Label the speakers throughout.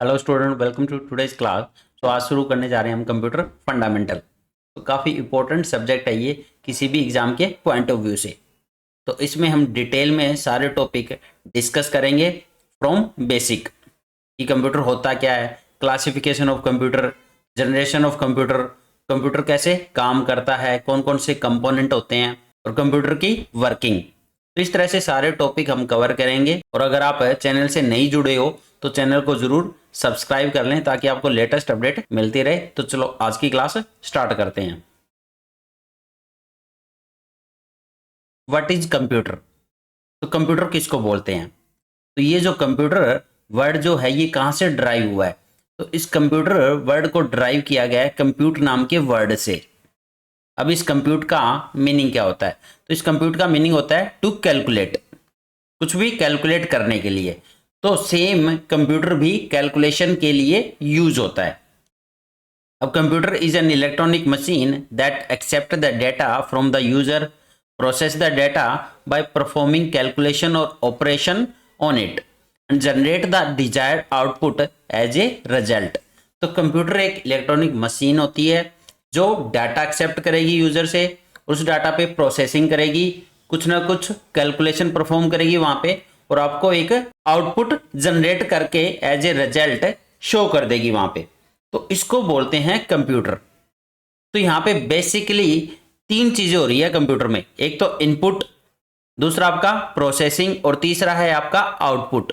Speaker 1: Hello student, welcome to today's class. तो आज शुरू करने जा रहे हैं हम कंप्यूटर फंडामेंटल। तो काफ़ी इंपॉर्टेंट सब्जेक्ट है ये किसी भी एग्जाम के पॉइंट ऑफ व्यू से। तो इसमें हम डिटेल में सारे टॉपिक डिस्कस करेंगे फ्रॉम बेसिक कि कंप्यूटर होता क्या है, classification of computer, generation of computer, computer कैसे काम करता है, कौन कौन से कंपोनेंट होते हैं और कंप्यूटर की वर्किंग। तो इस तरह से सारे टॉपिक हम कवर करेंगे। और अगर आप चैनल से नहीं जुड़े हो तो चैनल को जरूर सब्सक्राइब कर लें ताकि आपको लेटेस्ट अपडेट मिलती रहे। तो चलो आज की क्लास स्टार्ट करते हैं। What is computer? तो कंप्यूटर किसको बोलते हैं? तो ये जो कंप्यूटर वर्ड जो है ये कहाँ से ड्राइव हुआ है? तो इस कंप्यूटर वर्ड को ड्राइव किया गया है कंप्यूट नाम के वर्ड से। अब इस कंप्यूट का मीनिंग क्या होता है? तो इस कंप्यूट का मीनिंग होता है टू कैलकुलेट, कुछ भी कैलकुलेट करने के लिए। तो सेम कंप्यूटर भी कैलकुलेशन के लिए यूज होता है। अब computer is an electronic machine that accept the data from the user, process the data by performing calculation और operation on it and generate the desired output as a result. तो computer एक electronic machine होती है जो data accept करेगी user से, उस data पे प्रोसेसिंग करेगी, कुछ ना कुछ कैलकुलेशन परफॉर्म करेगी वहां पे और आपको एक आउटपुट जनरेट करके एज ए रिजल्ट शो कर देगी वहां पे। तो इसको बोलते हैं कंप्यूटर। तो यहाँ पे बेसिकली तीन चीजें हो रही है कंप्यूटर में, एक तो इनपुट, दूसरा आपका प्रोसेसिंग और तीसरा है आपका आउटपुट।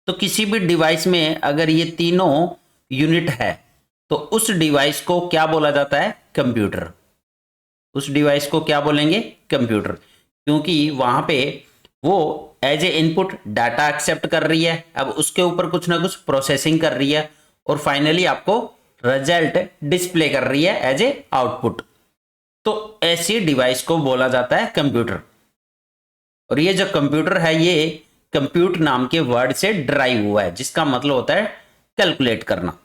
Speaker 1: तो किसी भी डिवाइस में अगर ये तीनों यूनिट है तो उस डिवाइस को क्या बोला जाता है? कंप्यूटर। उस डिवाइस को क्या बोलेंगे? कंप्यूटर, क्योंकि वहां पे वो as a input data accept कर रही है, अब उसके ऊपर कुछ ना कुछ प्रोसेसिंग कर रही है और फाइनली आपको रिजल्ट डिस्प्ले कर रही है एज ए आउटपुट। तो ऐसी डिवाइस को बोला जाता है कंप्यूटर। और ये जो कंप्यूटर है ये कंप्यूट नाम के वर्ड से ड्राइव हुआ है जिसका मतलब होता है कैलकुलेट करना।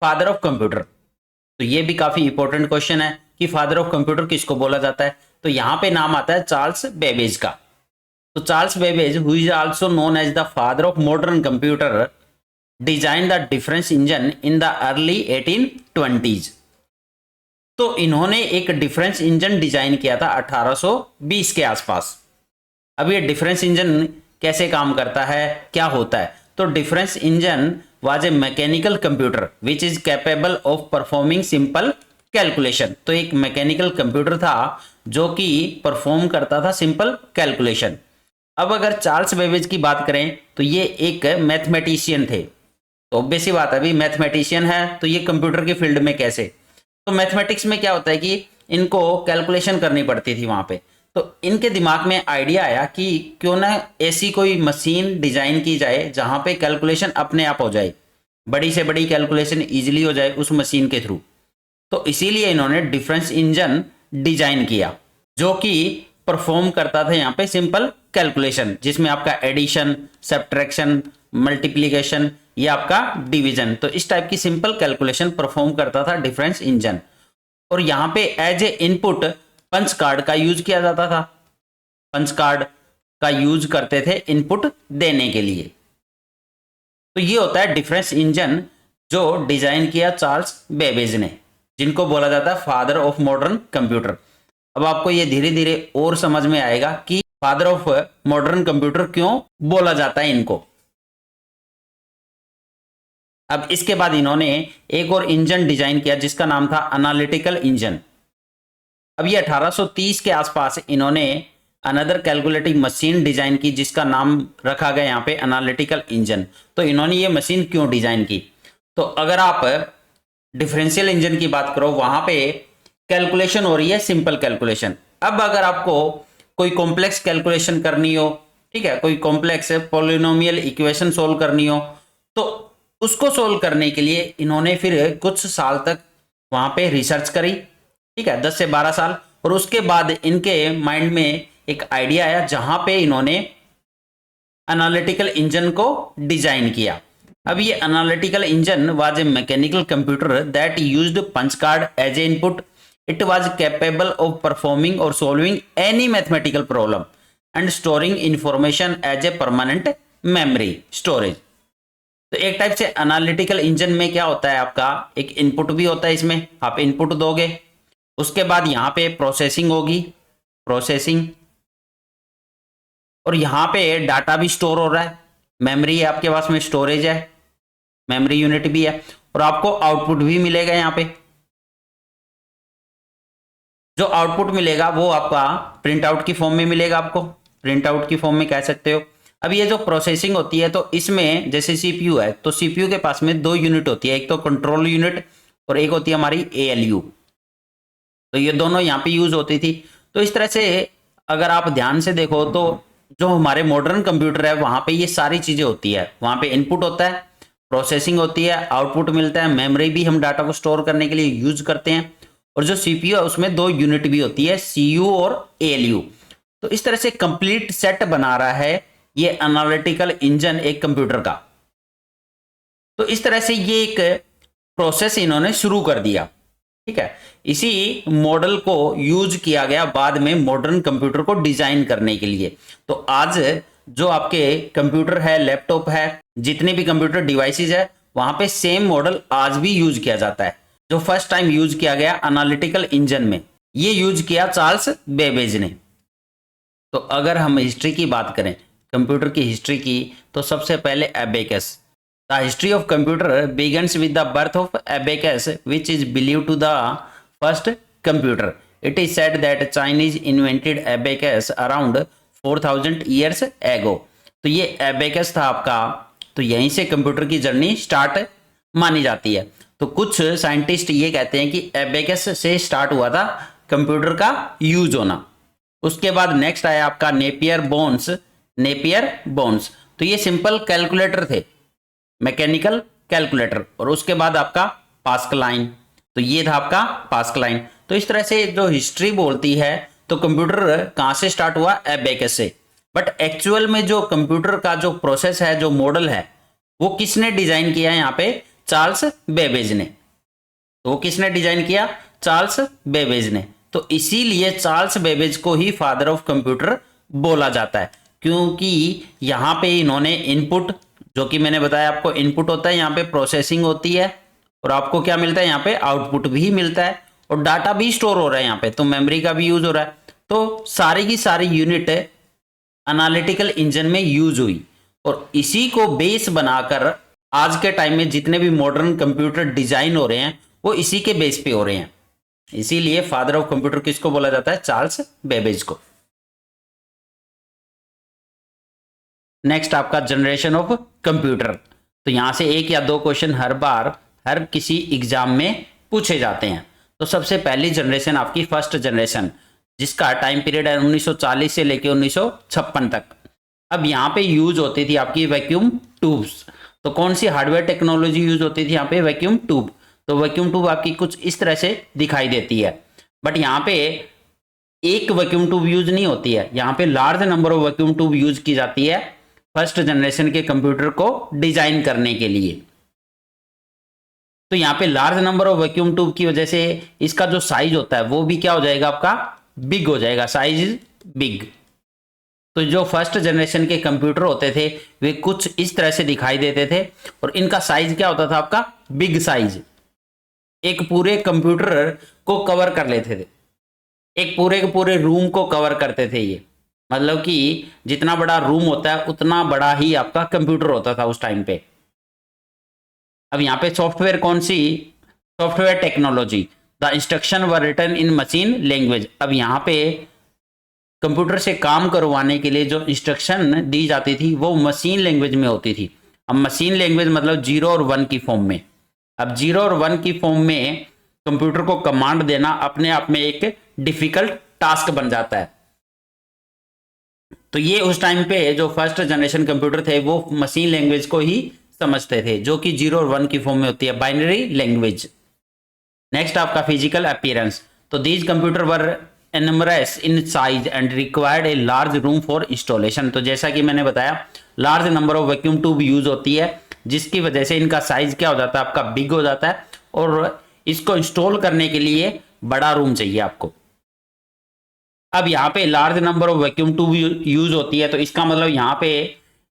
Speaker 1: फादर ऑफ कंप्यूटर, तो ये भी काफी इंपॉर्टेंट क्वेश्चन है कि फादर ऑफ कंप्यूटर किसको बोला जाता है? तो यहां पे नाम आता है चार्ल्स बेबेज का। तो Charles Babbage, who is also known as the father of modern computer, design the difference engine in the early 1820s। तो इन्होंने एक डिफरेंस इंजन डिजाइन किया था 1820 के आसपास। अब ये डिफरेंस इंजन कैसे काम करता है, क्या होता है? तो difference engine was a mechanical computer which is capable of performing simple calculation. तो एक मैकेनिकल कंप्यूटर था जो कि परफॉर्म करता था सिंपल कैलकुलेशन। अब अगर चार्ल्स बेबेज की बात करें तो ये एक मैथमेटिशियन थे। तो ऑब्वियस सी बात है, अभी मैथमेटिशियन है तो ये कंप्यूटर की फील्ड में कैसे? तो मैथमेटिक्स में क्या होता है कि इनको कैलकुलेशन करनी पड़ती थी वहां पे। तो इनके दिमाग में आइडिया आया कि क्यों ना ऐसी कोई मशीन डिजाइन की जाए जहां पे कैलकुलेशन अपने आप हो जाए, बड़ी से बड़ी कैलकुलेशन इजीली हो जाए उस मशीन के थ्रू। तो इसीलिए इन्होंने डिफरेंस इंजन डिजाइन किया जो कि परफॉर्म करता था यहाँ पे सिंपल कैलकुलेशन, जिसमें आपका एडिशन, सब्ट्रैक्शन, मल्टीप्लीकेशन या आपका डिवीजन, तो इस टाइप की सिंपल कैलकुलेशन परफॉर्म करता था डिफरेंस इंजन। और यहाँ पे as a input punch card का यूज किया जाता था। पंच कार्ड का यूज करते थे इनपुट देने के लिए। तो ये होता है डिफरेंस इंजन जो डिजाइन किया चार्ल्स बेबेज ने, जिनको बोला जाता है फादर ऑफ मॉडर्न कंप्यूटर। अब आपको ये धीरे धीरे और समझ में आएगा कि फादर ऑफ मॉडर्न कंप्यूटर क्यों बोला जाता है इनको। अब इसके बाद इन्होंने एक और इंजन डिजाइन किया जिसका नाम था एनालिटिकल इंजन। अब ये 1830 के आसपास इन्होंने अनदर कैलकुलेटिंग मशीन डिजाइन की जिसका नाम रखा गया यहाँ पे एनालिटिकल इंजन। तो इन्होंने ये मशीन क्यों डिजाइन की? तो अगर आप डिफरेंशियल इंजन की बात करो वहां पे कैलकुलेशन हो रही है सिंपल कैलकुलेशन। अब अगर आपको कोई कॉम्प्लेक्स कैलकुलेशन करनी हो, ठीक है, कोई कॉम्प्लेक्स पॉलिनोमियल इक्वेशन सोल्व करनी हो, तो उसको सोल्व करने के लिए इन्होंने फिर कुछ साल तक वहां पे रिसर्च करी, ठीक है, 10 से 12 साल। और उसके बाद इनके माइंड में एक आइडिया आया जहां पे इन्होंने एनालिटिकल इंजन को डिजाइन किया। अब ये analytical engine was a mechanical computer that used punch card as a input. It was capable of performing और solving any mathematical problem and storing information as a permanent memory storage. तो एक type से analytical engine में क्या होता है, आपका एक इनपुट भी होता है, इसमें आप इनपुट दोगे, उसके बाद यहां पे प्रोसेसिंग होगी, प्रोसेसिंग, और यहां पे डाटा भी स्टोर हो रहा है, मेमोरी है आपके पास में, स्टोरेज है, मेमोरी यूनिट भी है, और आपको आउटपुट भी मिलेगा। यहां पे जो आउटपुट मिलेगा वो आपका प्रिंट आउट की फॉर्म में मिलेगा, आपको प्रिंट आउट की फॉर्म में कह सकते हो। अब ये जो प्रोसेसिंग होती है, तो इसमें जैसे सीपीयू है, तो सीपीयू के पास में दो यूनिट होती है, एक तो कंट्रोल यूनिट और एक होती है हमारी एएलयू। तो ये दोनों यहाँ पे यूज होती थी। तो इस तरह से अगर आप ध्यान से देखो तो जो हमारे मॉडर्न कंप्यूटर है वहां पे ये सारी चीजें होती है। वहां पे इनपुट होता है, प्रोसेसिंग होती है, आउटपुट मिलता है, मेमोरी भी हम डाटा को स्टोर करने के लिए यूज करते हैं, और जो सीपीयू है उसमें दो यूनिट भी होती है, सीयू और एएलयू। तो इस तरह से कंप्लीट सेट बना रहा है ये एनालिटिकल इंजन एक कंप्यूटर का। तो इस तरह से ये एक प्रोसेस इन्होंने शुरू कर दिया, ठीक है। इसी मॉडल को यूज किया गया बाद में मॉडर्न कंप्यूटर को डिजाइन करने के लिए। तो आज जो आपके कंप्यूटर है, लैपटॉप है, जितने भी कंप्यूटर डिवाइसेस है, वहां पे सेम मॉडल आज भी यूज किया जाता है। जो फर्स्ट टाइम यूज किया गया एनालिटिकल इंजन में, ये यूज किया चार्ल्स बेबेज ने। तो अगर हम हिस्ट्री की बात करें, कंप्यूटर की हिस्ट्री की, तो सबसे पहले abacus. The history of computer begins with the birth of abacus which is believed to the first computer. It is said that Chinese invented abacus around 4000 years ago. तो ये एबेकस था आपका, तो यहीं से कंप्यूटर की जर्नी स्टार्ट मानी जाती है। तो कुछ साइंटिस्ट ये कहते हैं कि एबेकस से स्टार्ट हुआ था कंप्यूटर का यूज होना। उसके बाद नेक्स्ट आया आपका नेपियर बोन्स। नेपियर बोन्स तो ये सिंपल कैलकुलेटर थे, मैकेनिकल कैलकुलेटर, और उसके बाद आपका पास्कलाइन। तो ये था आपका पास्कलाइन। तो इस तरह से जो हिस्ट्री बोलती है, तो कंप्यूटर कहां से स्टार्ट हुआ, एबेकस से। बट एक्चुअल में जो कंप्यूटर का जो प्रोसेस है, जो मॉडल है, वो किसने डिजाइन किया है, यहाँ पे चार्ल्स बेबेज ने। तो वो किसने डिजाइन किया, चार्ल्स बेबेज ने। तो इसीलिए चार्ल्स बेबेज को ही फादर ऑफ कंप्यूटर बोला जाता है, क्योंकि यहां पे इन्होंने इनपुट, जो कि मैंने बताया आपको इनपुट होता है, यहाँ पे प्रोसेसिंग होती है, और आपको क्या मिलता है, यहाँ पे आउटपुट भी मिलता है, और डाटा भी स्टोर हो रहा है यहाँ पे, तो मेमोरी का भी यूज हो रहा है। तो सारी की सारी यूनिट एनालिटिकल इंजन में यूज हुई, और इसी को बेस बनाकर आज के टाइम में जितने भी मॉडर्न कंप्यूटर डिजाइन हो रहे हैं, वो इसी के बेस पे हो रहे हैं। इसीलिए फादर ऑफ कंप्यूटर किसको बोला जाता है, चार्ल्स बेबेज को। नेक्स्ट आपका जनरेशन ऑफ कंप्यूटर। तो यहां से एक या दो क्वेश्चन हर बार हर किसी एग्जाम में पूछे जाते हैं। तो सबसे पहली जनरेशन आपकी फर्स्ट जनरेशन, जिसका टाइम पीरियड है 1940 से लेकर 1956 तक। अब यहाँ पे यूज होती थी आपकी वैक्यूम ट्यूब्स। तो कौन सी हार्डवेयर टेक्नोलॉजी यूज होती थी यहाँ पे, वैक्यूम ट्यूब। तो वैक्यूम ट्यूब आपकी कुछ इस तरह से दिखाई देती है, बट यहाँ पे एक वैक्यूम ट्यूब यूज नहीं होती है, यहाँ पे large number of vacuum tube use की जाती है फर्स्ट जनरेशन के कंप्यूटर को डिजाइन करने के लिए। तो यहाँ पे large number of vacuum tube की वजह से इसका जो साइज होता है वो भी क्या हो जाएगा, आपका बिग हो जाएगा, साइज इज बिग। तो जो फर्स्ट जनरेशन के कंप्यूटर होते थे वे कुछ इस तरह से दिखाई देते थे, और इनका साइज क्या होता था, आपका बिग साइज। एक पूरे कंप्यूटर को कवर कर लेते थे, एक पूरे के पूरे रूम को कवर करते थे ये। मतलब कि जितना बड़ा रूम होता है उतना बड़ा ही आपका कंप्यूटर होता था उस टाइम पे। अब यहाँ पे सॉफ्टवेयर कौन सी, software technology. The instruction were written in machine language. अब यहाँ पे कंप्यूटर से काम करवाने के लिए जो इंस्ट्रक्शन दी जाती थी वो मशीन लैंग्वेज में होती थी। अब मशीन लैंग्वेज मतलब 0 और 1 की फॉर्म में। अब 0 और 1 की फॉर्म में कंप्यूटर को कमांड देना अपने आप में एक डिफिकल्ट टास्क बन जाता है। तो ये उस टाइम पे जो फर्स्ट जनरेशन कंप्यूटर थे वो मशीन लैंग्वेज को ही समझते थे, जो कि 0 और 1 की फॉर्म में होती है, बाइनरी लैंग्वेज। नेक्स्ट आपका फिजिकल अपीयरेंस। तो these computer were enormous in size and required a large room for installation। तो जैसा कि मैंने बताया large number of vacuum tube use होती है, जिसकी वजह से इनका साइज क्या हो जाता है, आपका बिग हो जाता है, और इसको इंस्टॉल करने के लिए बड़ा रूम चाहिए आपको। अब यहाँ पे large number of vacuum tube use होती है, तो इसका मतलब यहाँ पे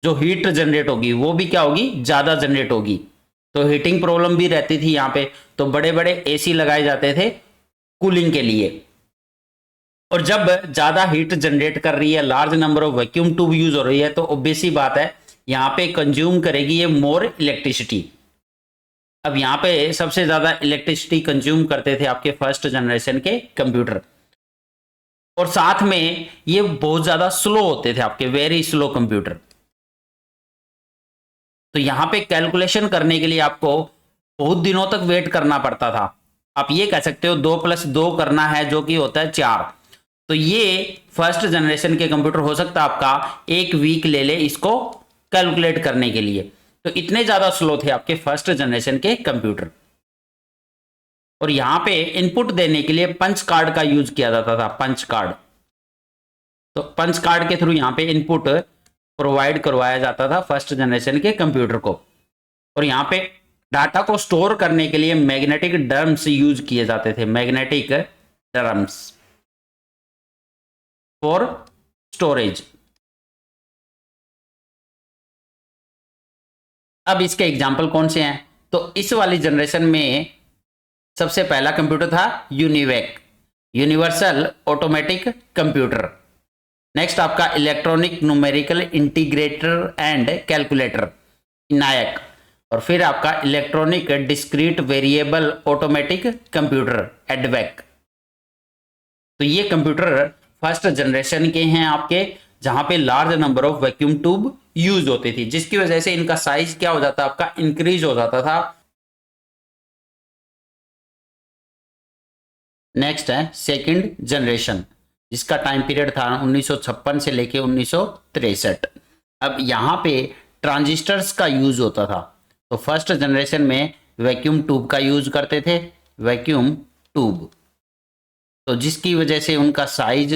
Speaker 1: जो हीट जनरेट होगी वो भी क्या होगी, ज्यादा जनरेट होगी। तो हीटिंग प्रॉब्लम भी रहती थी यहाँ पे, तो बड़े बड़े एसी लगाए जाते थे कूलिंग के लिए। और जब ज्यादा हीट जनरेट कर रही है, large number of vacuum tube use हो रही है, तो ऑब्वियस सी बात है यहाँ पे कंज्यूम करेगी ये मोर इलेक्ट्रिसिटी। अब यहाँ पे सबसे ज्यादा इलेक्ट्रिसिटी कंज्यूम करते थे आपके फर्स्ट जनरेशन के कंप्यूटर, और साथ में ये बहुत ज्यादा स्लो होते थे आपके, वेरी स्लो कंप्यूटर। तो यहां पे कैलकुलेशन करने के लिए आपको बहुत दिनों तक वेट करना पड़ता था। आप ये कह सकते हो 2+2 करना है, जो कि होता है 4। तो ये फर्स्ट जनरेशन के कंप्यूटर हो सकता है आपका 1 वीक ले ले इसको कैलकुलेट करने के लिए। तो इतने ज्यादा स्लो थे आपके फर्स्ट जनरेशन के कंप्यूटर। और यहां पे इनपुट देने के लिए पंच कार्ड का यूज किया जाता था, पंच कार्ड। तो पंच कार्ड के थ्रू यहां पे इनपुट प्रोवाइड करवाया जाता था फर्स्ट जनरेशन के कंप्यूटर को। और यहां पे डाटा को स्टोर करने के लिए मैग्नेटिक ड्रम्स यूज किए जाते थे, मैग्नेटिक ड्रम्स फॉर स्टोरेज। अब इसके एग्जाम्पल कौन से हैं, तो इस वाली जनरेशन में सबसे पहला कंप्यूटर था UNIVAC, universal automatic computer. Next आपका electronic numerical integrator and calculator, ENIAC. और फिर आपका electronic discrete variable automatic computer, EDVAC. तो ये कंप्यूटर फर्स्ट जनरेशन के हैं आपके, जहां पे large number of vacuum tube use होती थी, जिसकी वजह से इनका साइज क्या हो जाता आपका, इंक्रीज हो जाता था। नेक्स्ट है सेकंड जनरेशन, जिसका टाइम पीरियड था 1956 से लेके 1963। अब यहाँ पे ट्रांजिस्टर्स का यूज होता था। तो फर्स्ट जनरेशन में वैक्यूम ट्यूब का यूज करते थे, वैक्यूम ट्यूब, तो जिसकी वजह से उनका साइज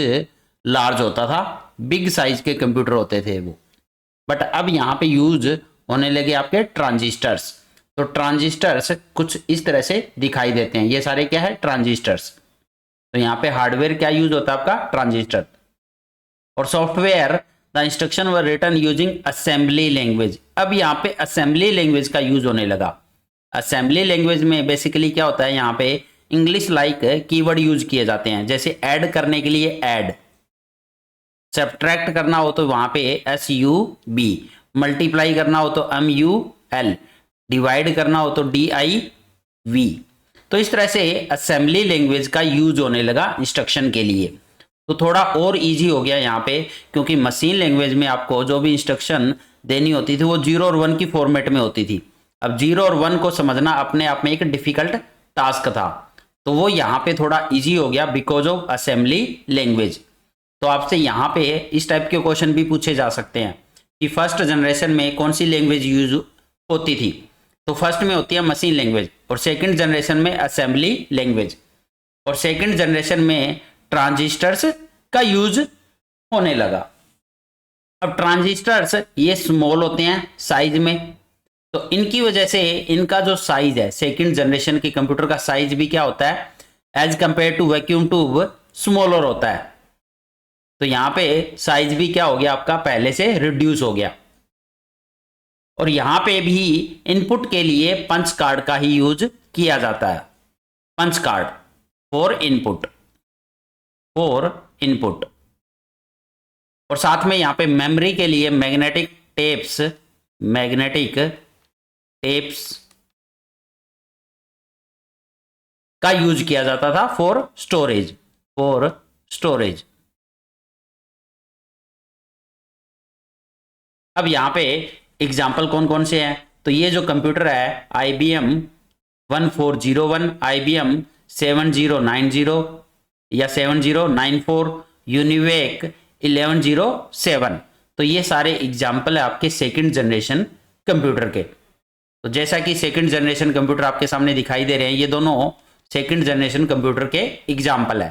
Speaker 1: लार्ज होता था, बिग साइज के कंप्यूटर होते थे वो। बट अब यहाँ पे यूज होने लगे आपके ट्रांजिस्टर्स। तो ट्रांजिस्टर्स कुछ इस तरह से दिखाई देते हैं, ये सारे क्या है, ट्रांजिस्टर्स। तो यहाँ पे हार्डवेयर क्या यूज होता है आपका, ट्रांजिस्टर। और software the instruction were written using assembly language. अब यहाँ पे असेंबली लैंग्वेज का यूज होने लगा। असेंबली लैंग्वेज में बेसिकली क्या होता है, यहाँ पे इंग्लिश लाइक कीवर्ड यूज किए जाते हैं। जैसे ऐड करने के लिए ऐड, सब्ट्रैक्ट करना हो तो वहां पे SUB, मल्टीप्लाई करना हो तो MUL, डिवाइड करना हो तो DIV। तो इस तरह से असेंबली लैंग्वेज का यूज होने लगा इंस्ट्रक्शन के लिए। तो थोड़ा और इजी हो गया यहाँ पे, क्योंकि मशीन लैंग्वेज में आपको जो भी इंस्ट्रक्शन देनी होती थी वो 0 और 1 की फॉर्मेट में होती थी। अब 0 और 1 को समझना अपने आप में एक डिफिकल्ट टास्क था, तो वो यहाँ पे थोड़ा इजी हो गया बिकॉज ऑफ असेंबली लैंग्वेज। तो आपसे यहाँ पे इस टाइप के क्वेश्चन भी पूछे जा सकते हैं कि फर्स्ट जनरेशन में कौन सी लैंग्वेज यूज होती थी। तो फर्स्ट में होती है मशीन लैंग्वेज, और सेकंड जनरेशन में असेंबली लैंग्वेज, और सेकंड जनरेशन में ट्रांजिस्टर्स का यूज होने लगा। अब ट्रांजिस्टर्स ये स्मॉल होते हैं साइज में, तो इनकी वजह से इनका जो साइज है, सेकंड जनरेशन के कंप्यूटर का साइज भी क्या होता है, as compare to vacuum tube smaller होता है। तो यहां पे साइज भी क्या हो गया आपका, पहले से रिड्यूस हो गया। और यहां पे भी इनपुट के लिए पंच कार्ड का ही यूज किया जाता है, punch card for input, for input. और साथ में यहां पे मेमोरी के लिए मैग्नेटिक टेप्स, मैग्नेटिक टेप्स का यूज किया जाता था फॉर स्टोरेज, फॉर स्टोरेज। अब यहां पे एग्जाम्पल कौन कौन से हैं, तो ये जो कंप्यूटर है IBM 1401, IBM 7090 या 7094, यूनिवेक 1107, तो ये सारे एग्जाम्पल है आपके सेकंड जनरेशन कंप्यूटर के। तो जैसा कि सेकंड जनरेशन कंप्यूटर आपके सामने दिखाई दे रहे हैं, ये दोनों सेकंड जनरेशन कंप्यूटर के एग्जाम्पल है।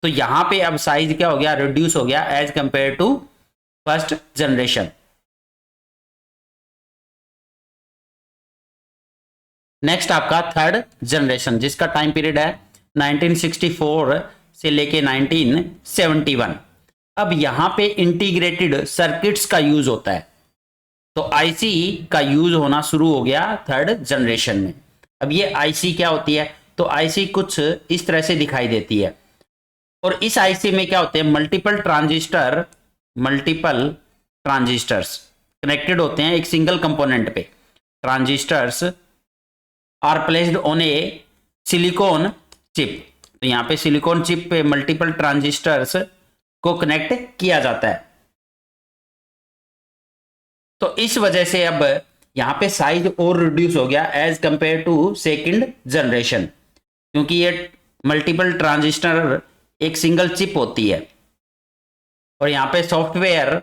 Speaker 1: तो यहां पे अब साइज क्या हो गया, रिड्यूस हो गया as compare to first generation. Next आपका थर्ड जनरेशन, जिसका टाइम पीरियड है 1964 से लेके 1971। अब यहां पे इंटीग्रेटेड सर्किट्स का यूज होता है। तो आईसी का यूज होना शुरू हो गया थर्ड जनरेशन में। अब ये आईसी क्या होती है, तो आईसी कुछ इस तरह से दिखाई देती है, और इस आईसी में क्या होते हैं, मल्टीपल ट्रांजिस्टर्स कनेक्टेड होते हैं एक सिंगल कंपोनेंट पे। Transistors are placed on a silicon chip, तो यहाँ पे सिलिकॉन चिप पे मल्टीपल ट्रांजिस्टर्स को कनेक्ट किया जाता है। तो इस वजह से अब यहाँ पे साइज और रिड्यूस हो गया as compare to second generation, क्योंकि ये मल्टीपल ट्रांजिस्टर एक सिंगल चिप होती है। और यहाँ पे software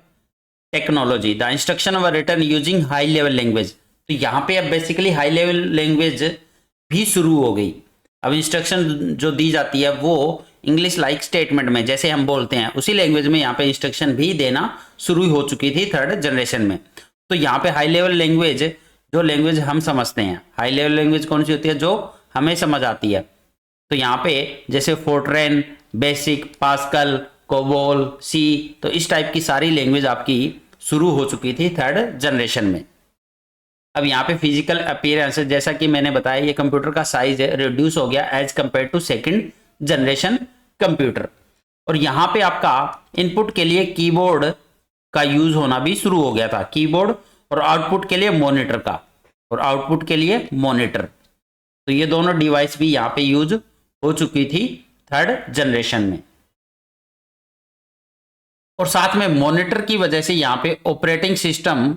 Speaker 1: technology, the instruction were written using high level language, तो यहाँ पे अब बेसिकली हाई लेवल लैंग्वेज भी शुरू हो गई। अब इंस्ट्रक्शन जो दी जाती है वो इंग्लिश लाइक स्टेटमेंट में जैसे हम बोलते हैं उसी लैंग्वेज में यहाँ पे इंस्ट्रक्शन भी देना शुरू हो चुकी थी थर्ड जनरेशन में। तो यहाँ पे हाई लेवल लैंग्वेज, जो लैंग्वेज हम समझते हैं, हाई लेवल लैंग्वेज कौन सी होती है, जो हमें समझ आती है। तो यहाँ पे जैसे फोर्ट्रेन, बेसिक, पास्कल, कोबोल, सी, तो इस टाइप की सारी लैंग्वेज आपकी शुरू हो चुकी थी थर्ड जनरेशन में। अब यहाँ पे फिजिकल अपीयरेंस, जैसा कि मैंने बताया, ये कंप्यूटर का साइज रिड्यूस हो गया as compare to second generation computer. और यहाँ पे आपका इनपुट के लिए कीबोर्ड का यूज होना भी शुरू हो गया था, कीबोर्ड, और आउटपुट के लिए मॉनिटर का, और आउटपुट के लिए मॉनिटर। तो ये दोनों डिवाइस भी यहाँ पे यूज हो चुकी थी थर्ड जनरेशन में। और साथ में मॉनिटर की वजह से यहाँ पे ऑपरेटिंग सिस्टम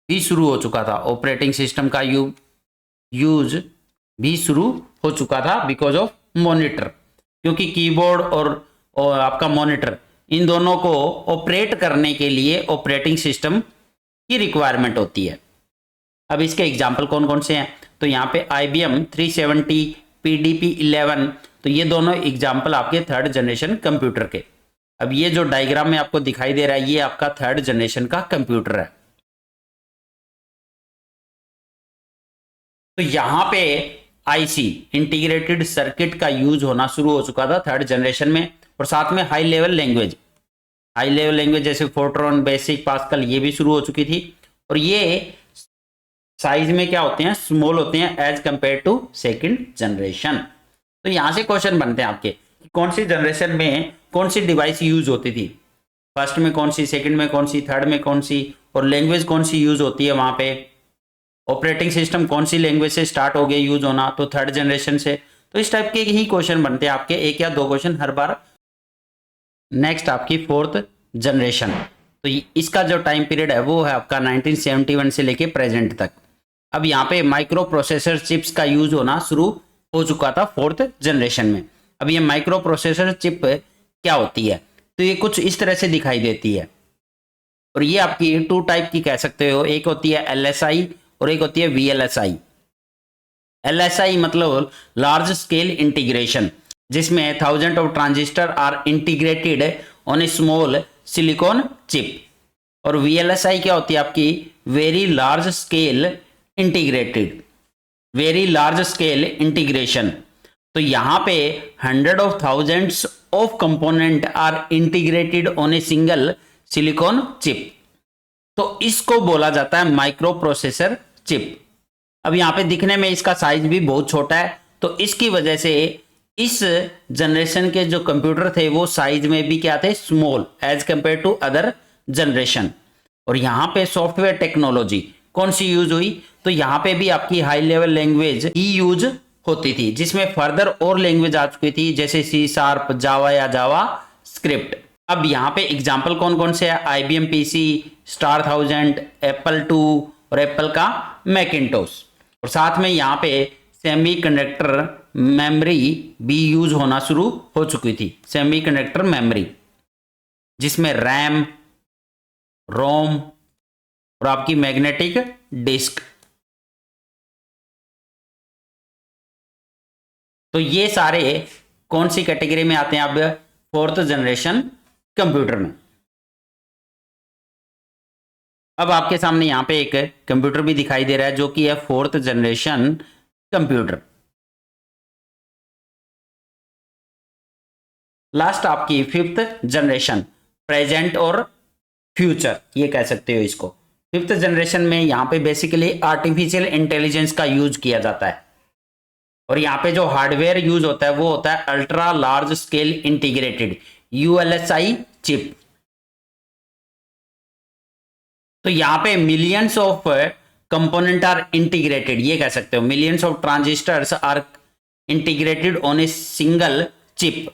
Speaker 1: भी शुरू हो चुका था, ऑपरेटिंग सिस्टम का यूज भी शुरू हो चुका था बिकॉज ऑफ मॉनिटर, क्योंकि कीबोर्ड और आपका मॉनिटर, इन दोनों को ऑपरेट करने के लिए ऑपरेटिंग सिस्टम की रिक्वायरमेंट होती है। अब इसके एग्जाम्पल कौन कौन से हैं, तो यहाँ पे IBM 370, PDP-11, तो ये दोनों एग्जाम्पल आपके थर्ड जनरेशन कंप्यूटर के। अब ये जो डायग्राम में आपको दिखाई दे रहा है ये आपका थर्ड जनरेशन का कंप्यूटर है। तो यहाँ पे आईसी, इंटीग्रेटेड सर्किट का यूज होना शुरू हो चुका था थर्ड जनरेशन में, और साथ में हाई लेवल लैंग्वेज जैसे फोर्ट्रॉन, बेसिक, पास्कल, ये भी शुरू हो चुकी थी। और ये साइज में क्या होते हैं, स्मॉल होते हैं as compare to second generation. तो यहां से क्वेश्चन बनते हैं आपके, कौन सी जनरेशन में कौन सी डिवाइस यूज होती थी, फर्स्ट में कौन सी, सेकंड में कौन सी, थर्ड में कौन सी, और लैंग्वेज कौन सी यूज होती है वहां पे, ऑपरेटिंग सिस्टम कौन सी लैंग्वेज से स्टार्ट हो गया यूज होना, तो थर्ड जनरेशन से। तो इस टाइप के ही क्वेश्चन बनते हैं आपके, एक या दो क्वेश्चन हर बार। नेक्स्ट आपकी फोर्थ जनरेशन, तो इसका जो टाइम पीरियड है वो है आपका 1971 से लेके प्रेजेंट तक। अब यहाँ पे माइक्रो प्रोसेसर चिप्स का यूज होना शुरू हो चुका था फोर्थ जनरेशन में। अब ये माइक्रो प्रोसेसर चिप क्या होती है, तो ये कुछ इस तरह से दिखाई देती है, और ये आपकी टू टाइप की कह सकते हो, एक होती है LSI और एक होती है VLSI। LSI मतलब लार्ज स्केल इंटीग्रेशन, जिसमें thousand of transistor are integrated on a small silicon chip. और VLSI क्या होती है आपकी, वेरी लार्ज स्केल इंटीग्रेशन। तो यहां पे hundred of thousands of component are integrated on a single silicon chip, तो इसको बोला जाता है माइक्रो प्रोसेसर चिप। अब यहाँ पे दिखने में इसका साइज भी बहुत छोटा है, तो इसकी वजह से इस जनरेशन के जो कंप्यूटर थे वो साइज में भी क्या थे, small as compare to other generation. और यहाँ पे सॉफ्टवेयर टेक्नोलॉजी कौन सी यूज हुई, तो यहाँ पे भी आपकी हाई लेवल लैंग्वेज ही यूज होती थी, जिसमें फर्दर और लैंग्वेज आ चुकी थी जैसे C#, जावा या जावा स्क्रिप्ट। अब यहाँ पे एग्जाम्पल कौन कौन से है, IBM PC, star 1000, Apple II और एप्पल का मैकिंटोश। और साथ में यहाँ पे सेमीकंडक्टर मेमोरी भी यूज होना शुरू हो चुकी थी, सेमीकंडक्टर मेमोरी, जिसमें रैम, रोम और आपकी मैग्नेटिक डिस्क। तो ये सारे कौन सी कैटेगरी में आते हैं अब फोर्थ जनरेशन कंप्यूटर में। अब आपके सामने यहां पे एक कंप्यूटर भी दिखाई दे रहा है जो कि है फोर्थ जनरेशन कंप्यूटर। लास्ट आपकी फिफ्थ जनरेशन, प्रेजेंट और फ्यूचर ये कह सकते हो इसको। फिफ्थ जनरेशन में यहाँ पे बेसिकली आर्टिफिशियल इंटेलिजेंस का यूज किया जाता है, और यहाँ पे जो हार्डवेयर यूज होता है वो होता है ultra large scale integrated ULSI chip. तो यहाँ पे millions of component are integrated, ये कह सकते हो millions of transistors are integrated on a single chip.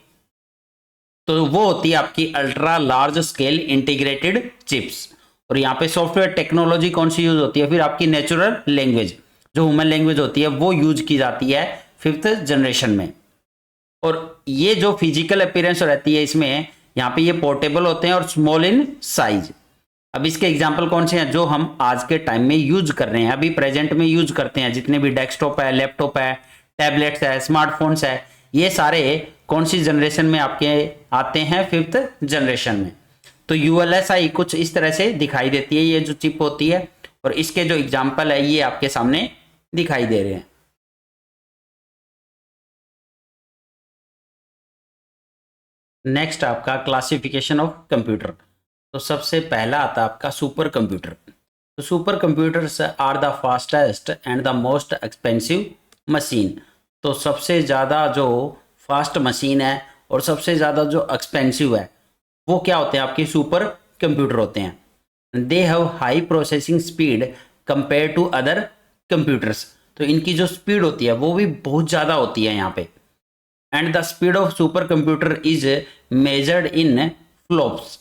Speaker 1: तो वो होती है आपकी ultra large scale integrated chips. और यहाँ पे सॉफ्टवेयर टेक्नोलॉजी कौन सी यूज होती है, फिर आपकी नेचुरल लैंग्वेज जो ह्यूमन लैंग्वेज होती है वो यूज की जाती है फिफ्थ जनरेशन में। और ये जो फिजिकल अपीयरेंस रहती है इसमें, यहाँ पे ये पोर्टेबल होते हैं और स्मॉल इन साइज। अब इसके एग्जाम्पल कौन से हैं जो हम आज के टाइम में यूज कर रहे हैं, अभी प्रेजेंट में यूज करते हैं, जितने भी डेस्कटॉप है, लैपटॉप है, टैबलेट्स है, स्मार्टफोन्स है, ये सारे कौन सी जनरेशन में आपके आते हैं, फिफ्थ जनरेशन में। तो यूएलएसआई कुछ इस तरह से दिखाई देती है, ये जो चिप होती है, और इसके जो एग्जाम्पल है ये आपके सामने दिखाई दे रहे हैं। नेक्स्ट आपका क्लासिफिकेशन ऑफ कंप्यूटर। तो सबसे पहला आता है आपका सुपर कंप्यूटर। तो supercomputers are the fastest and the most expensive machine. तो सबसे ज़्यादा जो फास्ट मशीन है और सबसे ज़्यादा जो एक्सपेंसिव है वो क्या होते हैं, आपके सुपर कंप्यूटर होते हैं। They have high processing speed compare to other computers. तो इनकी जो स्पीड होती है वो भी बहुत ज़्यादा होती है यहाँ पे। And the speed of super computer is measured in flops.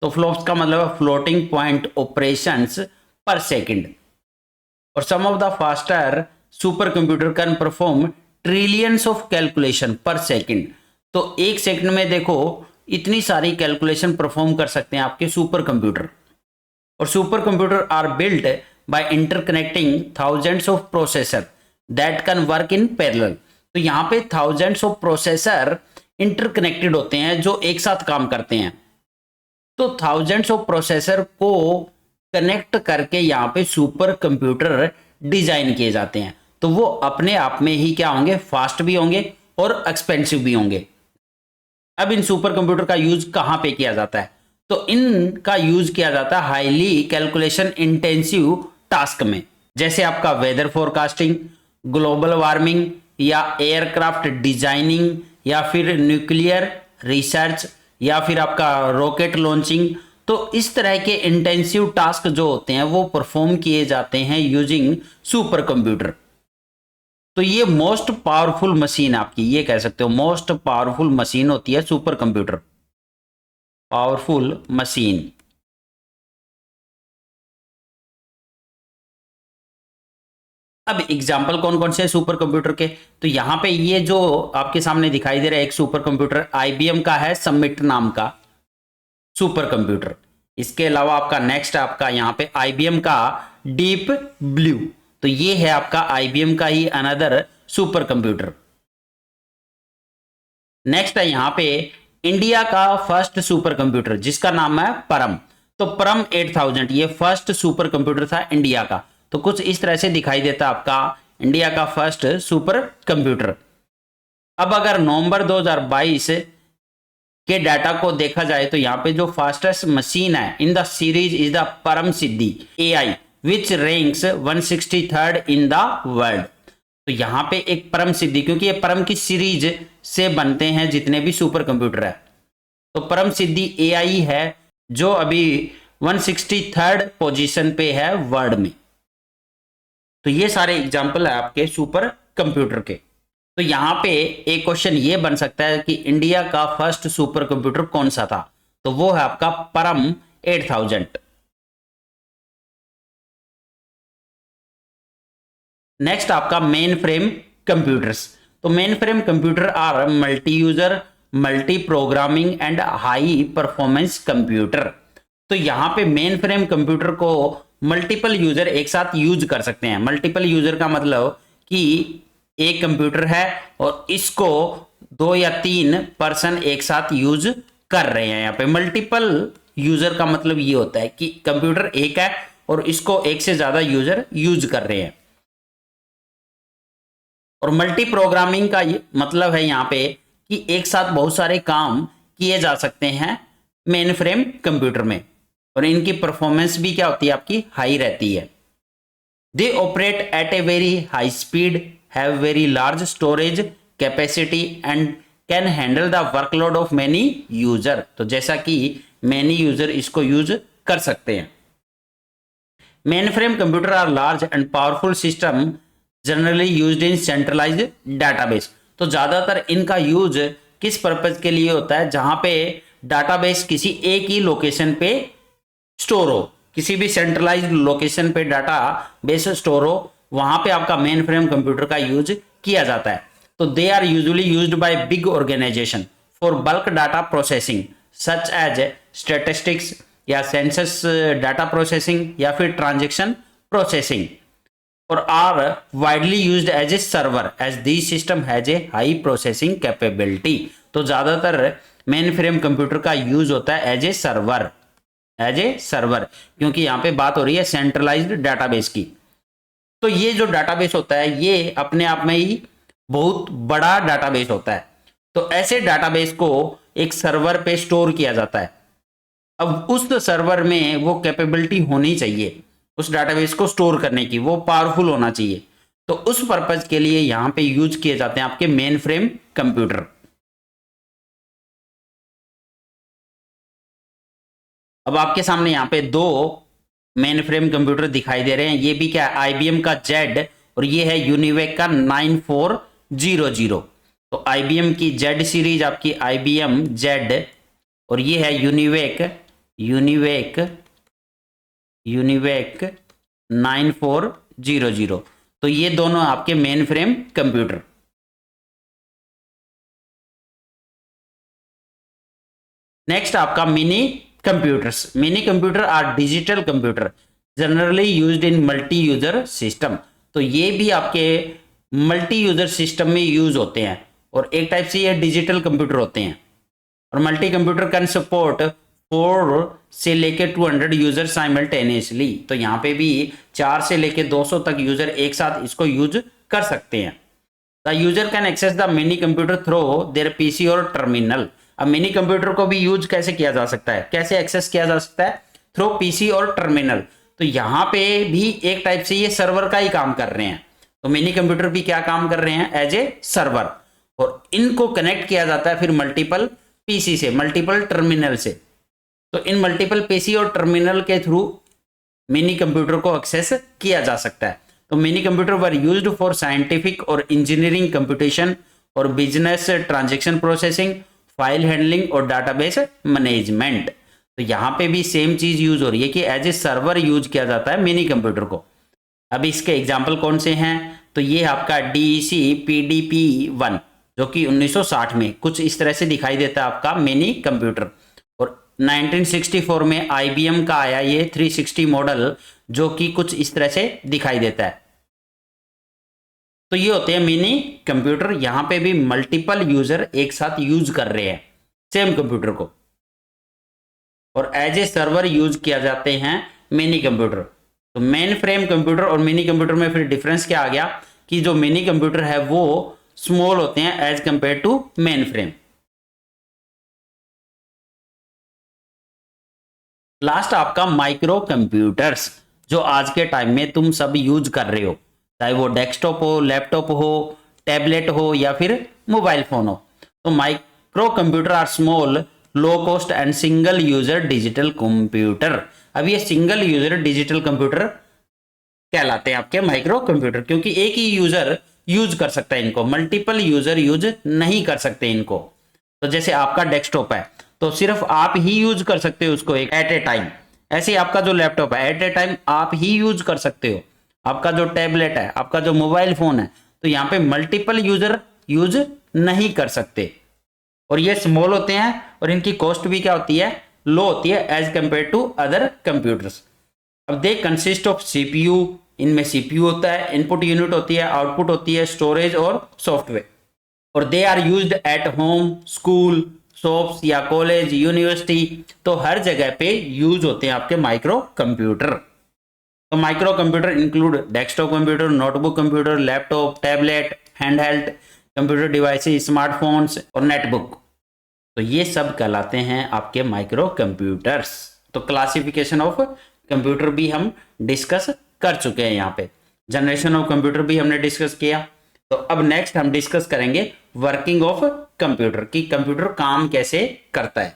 Speaker 1: तो फ्लॉप्स का मतलब floating point operations per second. और some of the faster super computer can perform trillions of calculation per second. तो एक सेकंड में देखो इतनी सारी कैलकुलेशन परफॉर्म कर सकते हैं आपके सुपर कंप्यूटर। और supercomputer are built by interconnecting thousands of processor that can work in parallel. तो यहाँ पे थाउजेंड्स ऑफ प्रोसेसर इंटरकनेक्टेड होते हैं जो एक साथ काम करते हैं। तो थाउजेंड्स ऑफ प्रोसेसर को कनेक्ट करके यहाँ पे सुपर कंप्यूटर डिजाइन किए जाते हैं। तो वो अपने आप में ही क्या होंगे, फास्ट भी होंगे और एक्सपेंसिव भी होंगे। अब इन सुपर कंप्यूटर का यूज कहाँ पे किया जाता है, तो इनका यूज किया जाता है हाईली कैलकुलेशन इंटेंसिव टास्क में, जैसे आपका वेदर फोरकास्टिंग, ग्लोबल वार्मिंग, या एयरक्राफ्ट डिजाइनिंग, या फिर न्यूक्लियर रिसर्च, या फिर आपका रॉकेट लॉन्चिंग। तो इस तरह के इंटेंसिव टास्क जो होते हैं वो परफॉर्म किए जाते हैं यूजिंग सुपर कंप्यूटर। तो ये मोस्ट पावरफुल मशीन आपकी, ये कह सकते हो मोस्ट पावरफुल मशीन होती है सुपर कंप्यूटर, पावरफुल मशीन। अब एग्जाम्पल कौन कौन से सुपर कंप्यूटर के, तो यहां पे ये जो आपके सामने दिखाई दे रहा है एक सुपर कंप्यूटर आईबीएम का है, समिट नाम का सुपर कंप्यूटर। इसके अलावा आपका नेक्स्ट आपका यहाँ पे आईबीएम का डीप ब्लू। तो ये है आपका आईबीएम का ही अनदर सुपर कंप्यूटर। नेक्स्ट है यहाँ पे इंडिया का फर्स्ट सुपर कंप्यूटर जिसका नाम है परम। तो परम 8000 ये फर्स्ट सुपर कंप्यूटर था इंडिया का। तो कुछ इस तरह से दिखाई देता आपका इंडिया का फर्स्ट सुपर कंप्यूटर। अब अगर नवंबर 2022 के डाटा को देखा जाए तो यहाँ पे जो फास्टेस्ट मशीन है in the series is the Param Siddhi AI which ranks 163rd in the world. तो यहाँ पे एक परम सिद्धि, क्योंकि ये परम की सीरीज से बनते हैं जितने भी सुपर कंप्यूटर है, तो परम सिद्धि एआई है जो अभी 163rd पोजीशन पे है वर्ल्ड में। तो ये सारे एग्जाम्पल है आपके सुपर कंप्यूटर के। तो यहाँ पे एक क्वेश्चन ये बन सकता है कि इंडिया का फर्स्ट सुपर कंप्यूटर कौन सा था, तो वो है आपका परम 8000। नेक्स्ट आपका मेन फ्रेम कंप्यूटर्स। तो mainframe computer are multi user, multi programming and high performance computer. तो यहाँ पे मेन फ्रेम कंप्यूटर को मल्टीपल यूजर एक साथ यूज कर सकते हैं। मल्टीपल यूजर का मतलब कि एक कंप्यूटर है और इसको 2 या 3 पर्सन एक साथ यूज कर रहे हैं। यहाँ पे मल्टीपल यूजर का मतलब ये होता है कि कंप्यूटर एक है और इसको एक से ज्यादा यूजर यूज कर रहे हैं। और मल्टी प्रोग्रामिंग का मतलब है यहाँ पे कि एक साथ बहुत सारे काम किए जा सकते हैं मेन फ्रेम कंप्यूटर में। और इनकी परफॉर्मेंस भी क्या होती है आपकी हाई रहती है। They operate at a very high speed, have very large storage capacity and can handle the workload of many user. तो जैसा कि मैनी यूजर इसको यूज कर सकते हैं। Mainframe computer are large and powerful system generally used in centralised database. तो ज्यादातर इनका यूज किस पर्पज के लिए होता है, जहां पे डाटाबेस किसी एक ही लोकेशन पे स्टोर हो, किसी भी सेंट्रलाइज्ड लोकेशन पे डाटा बेस स्टोर हो, वहां पे आपका मेन फ्रेम कंप्यूटर का यूज किया जाता है। तो they are usually used by big organisation for bulk data processing such as statistics या सेंसस डाटा प्रोसेसिंग या फिर ट्रांजैक्शन प्रोसेसिंग, और are widely used as a server as this system has a high processing capability. तो ज्यादातर mainframe computer का use होता है as a server, क्योंकि यहाँ पे बात हो रही है सेंट्रलाइज्ड डाटाबेस की। तो ये जो डाटाबेस होता है ये अपने आप में ही बहुत बड़ा डाटाबेस होता है। तो ऐसे डाटाबेस को एक सर्वर पे स्टोर किया जाता है। अब उस सर्वर में वो कैपेबिलिटी होनी चाहिए उस डाटाबेस को स्टोर करने की, वो पावरफुल होना चाहिए। तो उस पर्पज के लिए यहां पे यूज किए जाते हैं आपके मेन फ्रेम कंप्यूटर। अब आपके सामने यहां पे दो मेन फ्रेम कंप्यूटर दिखाई दे रहे हैं। ये भी क्या है, आईबीएम का जेड और ये है यूनिवेक का 9400। तो आईबीएम की जेड सीरीज आपकी आईबीएम जेड और ये है यूनिवेक 9400। तो ये दोनों आपके मेन फ्रेम कंप्यूटर। नेक्स्ट आपका minicomputers. Minicomputer are digital computer generally used in multi user system. तो ये भी आपके मल्टी यूजर सिस्टम में यूज होते हैं और एक टाइप से ये डिजिटल कंप्यूटर होते हैं। और मल्टी कंप्यूटर कैन सपोर्ट 4 से लेके 200 यूजर साइमल्टेनियसली। तो यहाँ पे भी 4 से लेके 200 तक यूजर एक साथ इसको यूज कर सकते हैं। The user can access the mini computer through their PC और टर्मिनल। अब मिनी कंप्यूटर को भी यूज कैसे किया जा सकता है, कैसे एक्सेस किया जा सकता है, थ्रू पीसी और टर्मिनल। तो यहाँ पे भी एक टाइप से ये सर्वर का ही काम कर रहे हैं। तो मिनी कंप्यूटर भी क्या काम कर रहे हैं, एज ए सर्वर, और इनको कनेक्ट किया जाता है फिर मल्टीपल पीसी से, मल्टीपल टर्मिनल से। तो इन मल्टीपल पीसी और टर्मिनल के थ्रू मिनी कंप्यूटर को एक्सेस किया जा सकता है। तो mini computer were used for scientific और इंजीनियरिंग कंप्यूटेशन और business transaction processing, file handling और डाटाबेस मैनेजमेंट। तो यहाँ पे भी सेम चीज यूज हो रही है कि एज ए सर्वर यूज किया जाता है मिनी कंप्यूटर को। अब इसके एग्जाम्पल कौन से हैं, तो ये आपका DEC PDP-1 जो कि 1960 में कुछ इस तरह से दिखाई देता है आपका मिनी कंप्यूटर। और 1964 में IBM का आया ये 360 मॉडल जो कि कुछ इस तरह से दिखाई देता है। तो ये होते हैं मिनी कंप्यूटर। यहां पे भी मल्टीपल यूजर एक साथ यूज कर रहे हैं सेम कंप्यूटर को, और एज ए सर्वर यूज किया जाते हैं मिनी कंप्यूटर। तो मेन फ्रेम कंप्यूटर और मिनी कंप्यूटर में फिर डिफरेंस क्या आ गया कि जो मिनी कंप्यूटर है वो स्मॉल होते हैं as compare to mainframe. Last आपका माइक्रो कंप्यूटर्स, जो आज के टाइम में तुम सब यूज कर रहे हो, चाहे वो डेस्कटॉप हो, लैपटॉप हो, टैबलेट हो या फिर मोबाइल फोन हो। तो micro computer are small low cost and single user digital computer. अब ये सिंगल यूजर डिजिटल कंप्यूटर कहलाते हैं आपके माइक्रो कंप्यूटर, क्योंकि एक ही यूजर यूज कर सकता है इनको, मल्टीपल यूजर यूज नहीं कर सकते इनको। तो जैसे आपका डेस्कटॉप है तो सिर्फ आप ही यूज कर सकते हो उसको एक एट ए टाइम, ऐसे आपका जो लैपटॉप है एट ए टाइम आप ही यूज कर सकते हो। आपका जो टैबलेट है, आपका जो मोबाइल फोन है, तो यहाँ पे मल्टीपल यूजर यूज नहीं कर सकते। और ये स्मॉल होते हैं और इनकी कॉस्ट भी क्या होती है, लो होती है as compare to other computers. अब दे कंसिस्ट ऑफ सीपीयू, इनमें सीपीयू होता है, इनपुट यूनिट होती है, आउटपुट होती है, स्टोरेज और सॉफ्टवेयर। और they are used at home, school, shops या कॉलेज, यूनिवर्सिटी। तो हर जगह पे यूज होते हैं आपके माइक्रो कंप्यूटर। तो micro computer include desktop computer, notebook computer, laptop, tablet, handheld computer devices, smartphones और नेटबुक। तो ये सब कहलाते हैं आपके माइक्रो कंप्यूटर्स। तो क्लासिफिकेशन ऑफ कंप्यूटर भी हम डिस्कस कर चुके हैं। यहाँ पे जनरेशन ऑफ कंप्यूटर भी हमने डिस्कस किया। तो अब नेक्स्ट हम डिस्कस करेंगे वर्किंग ऑफ कंप्यूटर, कि कंप्यूटर काम कैसे करता है।